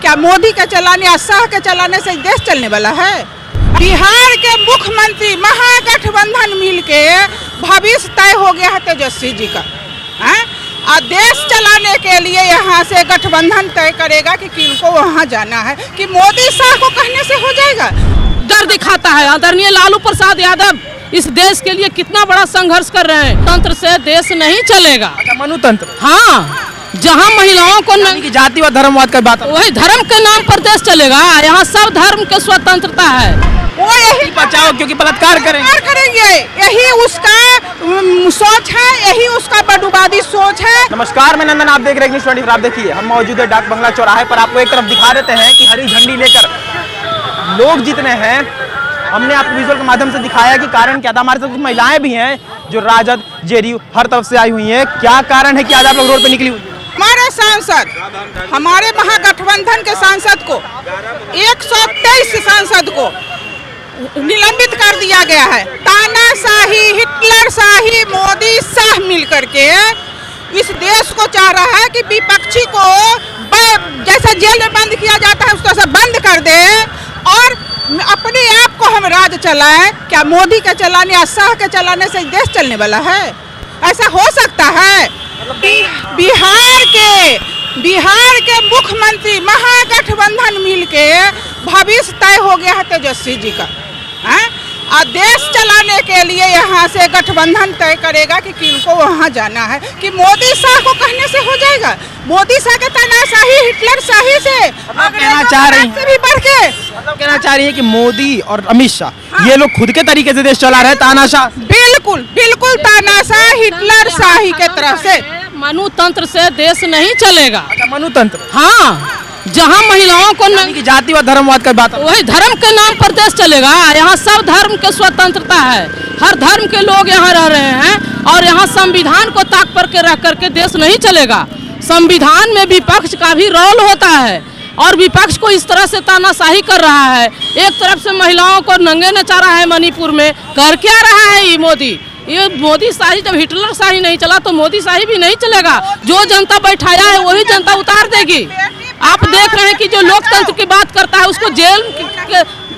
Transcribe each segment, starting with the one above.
क्या मोदी के चलाने या शाह के चलाने से देश चलने वाला है? बिहार के मुख्यमंत्री महागठबंधन मिलके भविष्य तय हो गया है तेजस्वी जी का। और देश चलाने के लिए यहाँ से गठबंधन तय करेगा कि किनको वहाँ जाना है, कि मोदी शाह को कहने से हो जाएगा। डर दिखाता है। आदरणीय लालू प्रसाद यादव इस देश के लिए कितना बड़ा संघर्ष कर रहे हैं। तंत्र से देश नहीं चलेगा। मनुतंत्र, हाँ, जहाँ महिलाओं को जाति व धर्मवाद का बात, वही धर्म के नाम पर देश चलेगा। यहाँ सब धर्म के स्वतंत्रता है। वो यही बचाओ क्योंकि बलात्कार करेंगे, यही उसका सोच है, यही उसका बड़ूवादी सोच है। नमस्कार, मैं नंदन, आप देख रहे हैं न्यूज़ 24। आप देखिए, हम मौजूद है डाक बंगला चौराहे पर। आपको एक तरफ दिखा देते हैं कि हरी झंडी लेकर लोग जितने हैं, हमने आपको विजुअल के माध्यम से दिखाया कि कारण क्या था। हमारे साथ कुछ महिलाएं भी हैं जो राजद, जेडीयू हर तरफ से आई हुई हैं। क्या कारण है कि आज आप लोग रोड पे निकली हुई? हमारे सांसद, हमारे महागठबंधन के सांसद को 123 सांसद को निलंबित कर दिया गया है। तानाशाही, हिटलरशाही मोदी शाह मिलकर के इस देश को चाह रहा है कि विपक्षी को जैसा जेल में बंद किया जाता है उसको ऐसा बंद कर दे और अपने आप को हम राज चलाएं। क्या मोदी के चलाने या शाह के चलाने से देश चलने वाला है? ऐसा हो सकता है? बिहार के मुख्यमंत्री महागठबंधन मिलके भविष्य तय हो गया है तेजस्वी जी का। और देश चलाने के लिए यहाँ से गठबंधन तय करेगा कि किनको वहाँ जाना है, कि मोदी शाह को कहने से हो जाएगा। मोदी शाह के तानाशाही, हिटलरशाही से कहना चाह रही से भी बढ़ के कहना चाह रही है कि मोदी और अमित शाह ये लोग खुद के तरीके से देश चला रहे हैं। तानाशाह, बिल्कुल तानाशाह, हिटलरशाही के तरफ से। मनुतंत्र से देश नहीं चलेगा। मनुतंत्र, हाँ, जहाँ महिलाओं को जाति व धर्मवाद का बात, वही धर्म के नाम पर देश चलेगा। यहाँ सब धर्म के स्वतंत्रता है। हर धर्म के लोग यहाँ रह रहे हैं और यहाँ संविधान को ताक पर के रख करके देश नहीं चलेगा। संविधान में विपक्ष का भी रोल होता है और विपक्ष को इस तरह से तानाशाही कर रहा है। एक तरफ से महिलाओं को नंगे नचा रहा है मणिपुर में। कर क्या रहा है ये मोदी शाही? जब हिटलर शाही नहीं चला तो मोदी शाही भी नहीं चलेगा। जो जनता बैठाया है वही जनता उतार देगी। आप देख रहे हैं कि जो लोकतंत्र की बात करता है उसको जेल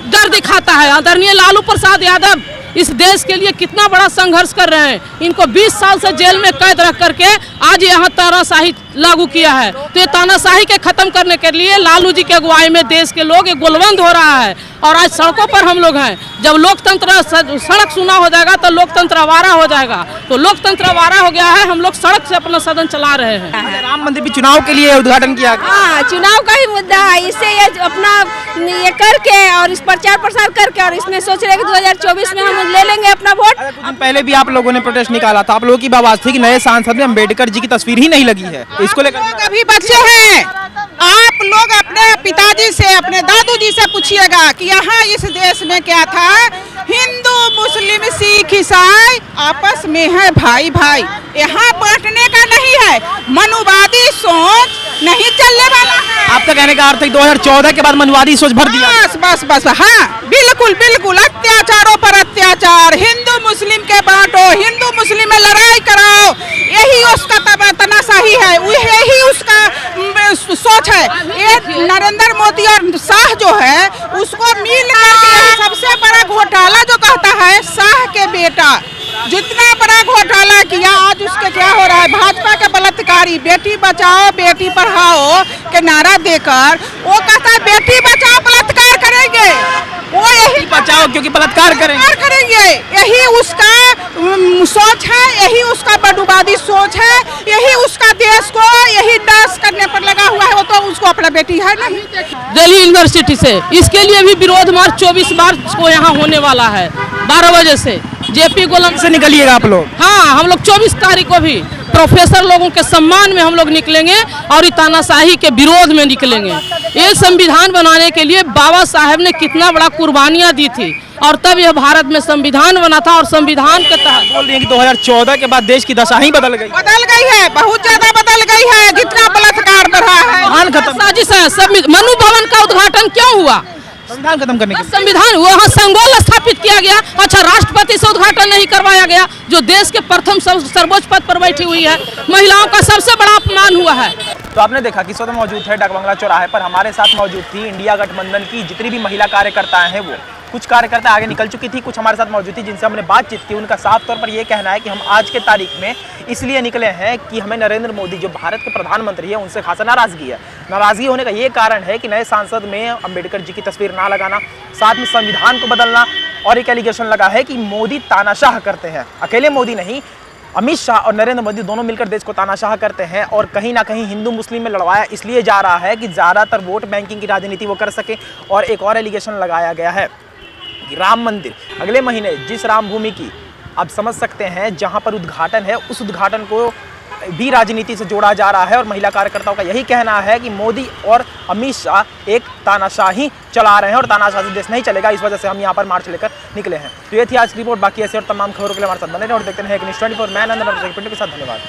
डर दिखाता है। आदरणीय लालू प्रसाद यादव इस देश के लिए कितना बड़ा संघर्ष कर रहे हैं। इनको 20 साल से जेल में कैद रख करके आज यहाँ तानाशाही लागू किया है। तो ये तानाशाही के खत्म करने के लिए लालू जी की अगुवाई में देश के लोग एक गुलवंद हो रहा है और आज सड़कों पर हम लोग हैं। जब लोकतंत्र सड़क सुना हो जाएगा तो लोकतंत्र आवारा हो जाएगा। तो लोकतंत्र आवारा हो गया है, हम लोग सड़क से अपना सदन चला रहे हैं। राम मंदिर भी चुनाव के लिए उद्घाटन किया गया। हाँ, चुनाव का ही मुद्दा है। इससे ये अपना ये करके और इस प्रचार प्रसार करके और इसमें सोच रहे हैं कि 2024 में हम ले लेंगे अपना वोट। कुछ दिन पहले भी आप लोगों ने प्रोटेस्ट निकाला था। आप लोगों की आवाज थी कि नए सांसद में अम्बेडकर जी की तस्वीर ही नहीं लगी है। इसको लेकर अभी बच्चे हैं, आप लोग अपने पिताजी से, अपने दादूजी से पूछिएगा कि यहाँ इस देश में क्या था। हिंदू, मुस्लिम, सिख, ईसाई आपस में है भाई भाई। यहाँ बांटने का नहीं है। मनुवादी सोच नहीं चलने वाला है। आपका कहने का अर्थ है 2014 के बाद मनुवादी सोच भर दिया। बस, हाँ, बिल्कुल अत्याचारों पर अत्याचार। हिंदू मुस्लिम के बांटो, हिंदू मुस्लिम में लड़ाई कराओ, यही उसका तानाशाही है, यही उसका सोच है। ये नरेंद्र मोदी और शाह जो है उसको मिल करके सबसे बड़ा घोटाला जो कहता है शाह के बेटा जितना बड़ा घोटाला किया, आज उसके क्या हो रहा है। भाजपा के बलात्कारी बेटी बचाओ बेटी पढ़ाओ के नारा देकर वो कहता है बेटी बचाओ बलात्कार करेंगे। वो यही बचाओ क्योंकि बलात्कार करेंगे, यही उसका सोच है, यही उसका बड़ूवादी सोच है, यही उसका देश को यही नाश करने पर लगा हुआ है। वो तो उसको अपना बेटी है नहीं। दिल्ली यूनिवर्सिटी से इसके लिए भी विरोध मार्च 24 मार्च को यहाँ होने वाला है 12 बजे से। जेपी गोलम से निकलिएगा आप लोग? हाँ, हम लोग 24 तारीख को भी प्रोफेसर लोगों के सम्मान में हम लोग निकलेंगे और तानाशाही के विरोध में निकलेंगे। ये संविधान बनाने के लिए बाबा साहब ने कितना बड़ा कुर्बानियां दी थी और तब यह भारत में संविधान बना था। और संविधान के तहत बोल रही है कि 2014 के बाद देश की दशा ही बदल गई है, बहुत ज्यादा बदल गई है। जितना बलात्कार बढ़ा है, साजिश है। मनु भवन का उद्घाटन क्यों हुआ? संविधान खत्म करने के संविधान वहाँ संगोल स्थापित किया गया। अच्छा, राष्ट्रपति से उद्घाटन नहीं करवाया गया जो देश के प्रथम सर्वोच्च पद पर बैठी हुई है। महिलाओं का सबसे बड़ा अपमान हुआ है। तो आपने देखा कि इस वक्त मौजूद है डाक बंगला चौराहे पर, हमारे साथ मौजूद थी इंडिया गठबंधन की जितनी भी महिला कार्यकर्ता हैं वो। कुछ कार्यकर्ता आगे निकल चुकी थी, कुछ हमारे साथ मौजूद थी जिनसे हमने बातचीत की। उनका साफ तौर पर यह कहना है कि हम आज के तारीख में इसलिए निकले हैं कि हमें नरेंद्र मोदी जो भारत के प्रधानमंत्री है उनसे खासा नाराजगी है। नाराजगी होने का ये कारण है कि नए सांसद में अंबेडकर जी की तस्वीर ना लगाना, साथ में संविधान को बदलना, और एक एलिगेशन लगा है कि मोदी तानाशाह करते हैं। अकेले मोदी नहीं, अमित शाह और नरेंद्र मोदी दोनों मिलकर देश को तानाशाह करते हैं, और कहीं ना कहीं हिंदू मुस्लिम में लड़वाया इसलिए जा रहा है कि ज़्यादातर वोट बैंकिंग की राजनीति वो कर सके। और एक और एलिगेशन लगाया गया है कि राम मंदिर अगले महीने जिस राम भूमि की आप समझ सकते हैं जहां पर उद्घाटन है, उस उद्घाटन को भी राजनीति से जोड़ा जा रहा है। और महिला कार्यकर्ताओं का यही कहना है कि मोदी और अमित शाह एक तानाशाही चला रहे हैं और तानाशाह से देश नहीं चलेगा। इस वजह से हम यहाँ पर मार्च लेकर निकले हैं। तो ये थी आज की रिपोर्ट। बाकी ऐसे और तमाम खबरों के लिए हमारे साथ बने रहें और देखते हैं न्यूज़ 24। मैं नंदन के साथ, धन्यवाद।